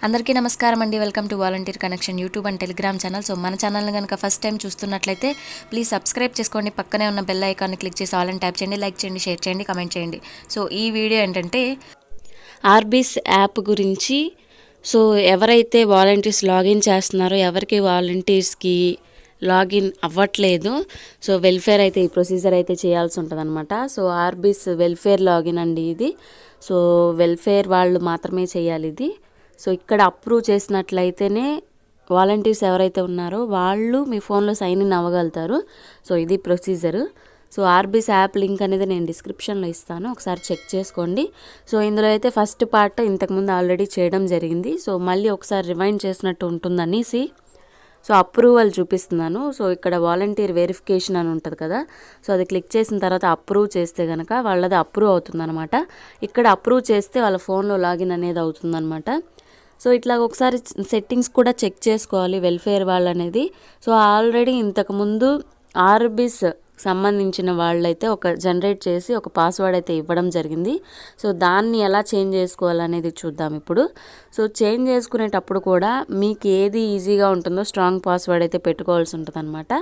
అందరికీ నమస్కారం అండి. Welcome to volunteer connection YouTube and Telegram channel. So మన ఛానల్ని కనుక ఫస్ట్ టైం చూస్తున్నట్లయితే ప్లీజ్ సబ్స్క్రైబ్ చేసుకోండి. పక్కనే ఉన్న బెల్ ఐకాన్ని క్లిక్ చేసి ఆల్ అని ట్యాప్ చేయండి. లైక్ చేయండి, షేర్ చేయండి, కమెంట్ చేయండి. సో ఈ వీడియో ఏంటంటే RBIS యాప్ గురించి. సో ఎవరైతే వాలంటీర్స్ లాగిన్ చేస్తున్నారో ఎవరికి వాలంటీర్స్కి లాగిన్ అవ్వట్లేదు. సో వెల్ఫేర్ అయితే ఈ ప్రొసీజర్ అయితే చేయాల్సి ఉంటుంది అనమాట. సో RBIS వెల్ఫేర్ లాగిన్ అండి ఇది. సో వెల్ఫేర్ వాళ్ళు మాత్రమే చేయాలి ఇది. సో ఇక్కడ అప్రూవ్ చేసినట్లయితేనే వాలంటీర్స్ ఎవరైతే ఉన్నారో వాళ్ళు మీ ఫోన్లో సైన్ ఇన్ అవ్వగలుగుతారు. సో ఇది procedure. So RBIS app link అనేది నేను డిస్క్రిప్షన్లో ఇస్తాను, ఒకసారి చెక్ చేసుకోండి. సో ఇందులో అయితే ఫస్ట్ పార్ట్ ఇంతకుముందు ఆల్రెడీ చేయడం జరిగింది. సో మళ్ళీ ఒకసారి రివైండ్ చేసినట్టు ఉంటుందనేసి సో అప్రూవల్ చూపిస్తున్నాను. సో ఇక్కడ వాలంటీర్ వెరిఫికేషన్ అని ఉంటుంది కదా, సో అది క్లిక్ చేసిన తర్వాత అప్రూవ్ చేస్తే కనుక వాళ్ళది అప్రూవ్ అవుతుందన్నమాట. ఇక్కడ అప్రూవ్ చేస్తే వాళ్ళ ఫోన్లో లాగిన్ అనేది అవుతుందన్నమాట. సో ఇట్లా ఒకసారి సెట్టింగ్స్ కూడా చెక్ చేసుకోవాలి వెల్ఫేర్ వాళ్ళు అనేది. సో ఆల్రెడీ ఇంతకుముందు RBIS సంబంధించిన వాళ్ళైతే ఒక జనరేట్ చేసి ఒక పాస్వర్డ్ అయితే ఇవ్వడం జరిగింది. సో దాన్ని ఎలా చేంజ్ చేసుకోవాలనేది చూద్దాం ఇప్పుడు. సో చేంజ్ చేసుకునేటప్పుడు కూడా మీకు ఏది ఈజీగా ఉంటుందో స్ట్రాంగ్ పాస్వర్డ్ అయితే పెట్టుకోవాల్సి ఉంటుంది అనమాట.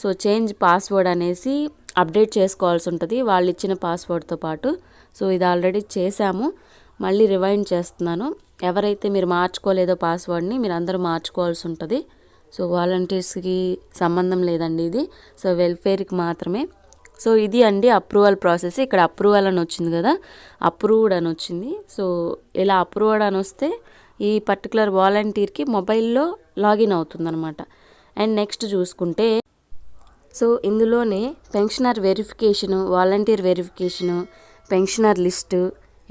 సో చేంజ్ పాస్వర్డ్ అనేసి అప్డేట్ చేసుకోవాల్సి ఉంటుంది వాళ్ళు ఇచ్చిన పాస్వర్డ్తో పాటు. సో ఇది ఆల్రెడీ చేశాము, మళ్ళీ రివైండ్ చేస్తున్నాను. ఎవరైతే మీరు మార్చుకోలేదో పాస్వర్డ్ని మీరు అందరూ మార్చుకోవాల్సి ఉంటుంది. సో వాలంటీర్స్కి సంబంధం లేదండి ఇది, సో వెల్ఫేర్కి మాత్రమే. సో ఇది అండి అప్రూవల్ ప్రాసెస్. ఇక్కడ అప్రూవల్ అని వచ్చింది కదా, అప్రూవ్డ్ అని వచ్చింది. సో ఇలా అప్రూవ్డ్ అని వస్తే ఈ పర్టికులర్ వాలంటీర్కి మొబైల్లో లాగిన్ అవుతుందన్నమాట. అండ్ నెక్స్ట్ చూసుకుంటే సో ఇందులోనే pensioner verification, volunteer verification, pensioner list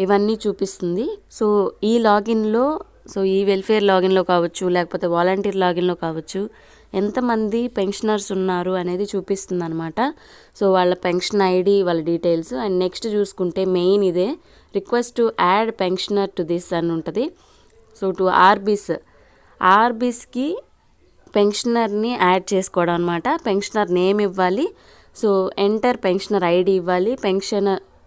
ఇవన్నీ చూపిస్తుంది. సో ఈ లాగిన్లో, సో ఈ వెల్ఫేర్ లాగిన్లో కావచ్చు లేకపోతే వాలంటీర్ లాగిన్లో కావచ్చు ఎంతమంది పెన్షనర్స్ ఉన్నారు అనేది చూపిస్తుంది అనమాట. సో వాళ్ళ పెన్షన్ ఐడి, వాళ్ళ డీటెయిల్స్. అండ్ నెక్స్ట్ చూసుకుంటే మెయిన్ ఇదే request to add pensioner to this అని ఉంటుంది. సో టు RBISకి పెన్షనర్ని యాడ్ చేసుకోవడం అనమాట. పెన్షనర్ నేమ్ ఇవ్వాలి, సో ఎంటర్ పెన్షనర్ ఐడి ఇవ్వాలి,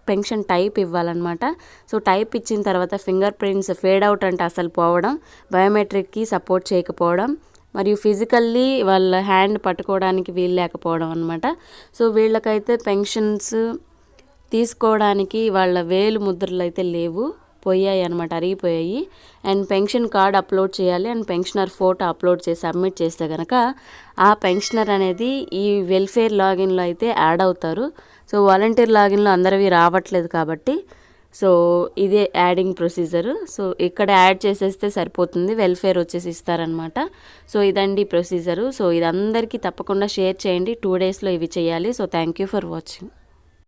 పెన్షన్ టైప్ ఇవ్వాలన్నమాట. సో టైప్ ఇచ్చిన తర్వాత ఫింగర్ ప్రింట్స్ ఫేడ్ అవుట్ అంటే అసలు పోవడం, బయోమెట్రిక్కి సపోర్ట్ చేయకపోవడం, మరియు ఫిజికల్లీ వాళ్ళ హ్యాండ్ పట్టుకోవడానికి వీలు లేకపోవడం అనమాట. సో వీళ్ళకైతే పెన్షన్స్ తీసుకోవడానికి వాళ్ళ వేలు ముద్రలు అయితే లేవు, పోయాయి అనమాట, అరిగిపోయాయి. అండ్ పెన్షన్ కార్డ్ అప్లోడ్ చేయాలి. అండ్ పెన్షనర్ ఫోటో అప్లోడ్ చేసి సబ్మిట్ చేస్తే కనుక ఆ పెన్షనర్ అనేది ఈ వెల్ఫేర్ లాగిన్లో అయితే యాడ్ అవుతారు. సో వాలంటీర్ లాగిన్లో అందరివి రావట్లేదు కాబట్టి సో ఇదే యాడింగ్ ప్రొసీజరు. సో ఇక్కడ యాడ్ చేసేస్తే సరిపోతుంది, వెల్ఫేర్ వచ్చేసి ఇస్తారనమాట. సో ఇదండి ప్రొసీజరు. సో ఇది అందరికీ తప్పకుండా షేర్ చేయండి. 2 డేస్లో ఇవి చేయాలి. So thank you for watching.